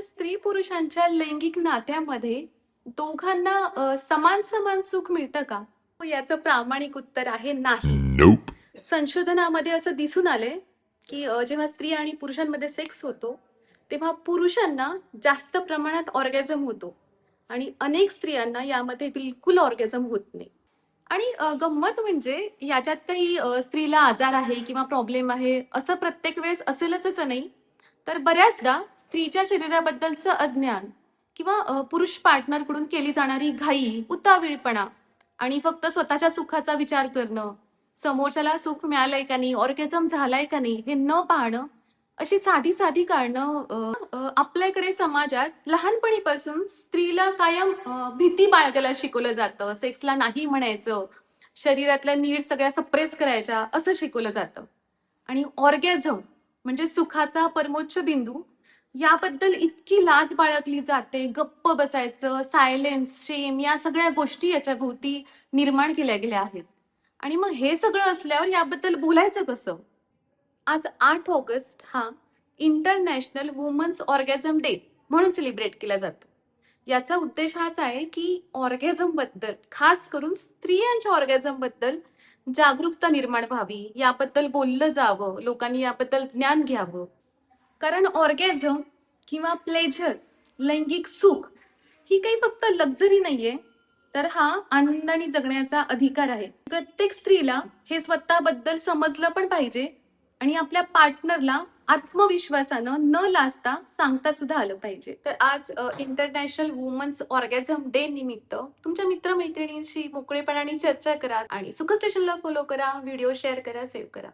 स्त्री पुरुषांच्या लैंगिक नात्यामध्ये दोघांना समान समान सुख मिळतं का? याचं प्रामाणिक उत्तर आहे नाही. Nope. संशोधनामध्ये असं दिसून आलंय, की जेव्हा स्त्री आणि पुरुषांमध्ये सेक्स होतो, तेव्हा पुरुषांना जास्त प्रमाणात ऑर्गॅझम होतो आणि अनेक स्त्रियांना यामध्ये बिलकुल ऑर्गॅझम होत नाही. आणि गंमत म्हणजे याच्यात काही स्त्रीला आजार आहे किंवा प्रॉब्लेम आहे असं प्रत्येक वेळेस असेलच असं नाही. तर बऱ्याचदा स्त्रीच्या शरीराबद्दलचं अज्ञान किंवा पुरुष पार्टनरकडून केली जाणारी घाई, उतावीळपणा आणि फक्त स्वतःच्या सुखाचा विचार करणं, समोरच्याला सुख मिळालंय का नाही, ऑर्गॅझम झालाय का नाही, हे न पाहणं, अशी साधी साधी कारणं आपल्याकडे समाजात लहानपणीपासून स्त्रीला कायम भीती बाळगायला शिकवलं जातं, सेक्सला नाही म्हणायचं, शरीरातल्या नीड सगळ्या सप्रेस करायच्या असं शिकवलं जातं. आणि ऑर्गॅझम म्हणजे सुखाचा परमोच्च बिंदू, याबद्दल इतकी लाज बाळगली जाते, गप्प बसायचं, सायलेन्स, शेम या सगळ्या गोष्टी याच्या भोवती निर्माण केल्या गेल्या आहेत. आणि मग हे सगळं असल्यावर याबद्दल बोलायचं कसं? आज 8 ऑगस्ट हा इंटरनॅशनल वुमन्स ऑर्गॅझम डे म्हणून सेलिब्रेट केला जातो. याचा उद्देश हाच आहे की ऑर्गॅझम बद्दल, खास करून स्त्रियांच्या ऑर्गॅझम बद्दल जागरूकता निर्माण व्हावी, याबद्दल बोललं जावं, लोकांनी याबद्दल ज्ञान घ्यावं. कारण ऑर्गॅझम किंवा प्लेजर, लैंगिक सुख, ही काही फक्त लक्झरी नाहीये, तर हा आनंदाने जगण्याचा अधिकार आहे. प्रत्येक स्त्रीला हे स्वतःबद्दल समजलं पण पाहिजे आणि आपल्या पार्टनरला आत्मविश्वासानं न लाजता सांगता सुद्धा आलं पाहिजे. तर आज इंटरनॅशनल वुमन्स ऑर्गॅझम डे निमित्त तुमच्या मित्रमैत्रिणींशी मोकळेपणाने चर्चा करा आणि सुख स्टेशनला फॉलो करा, व्हिडिओ शेअर करा, सेव्ह करा.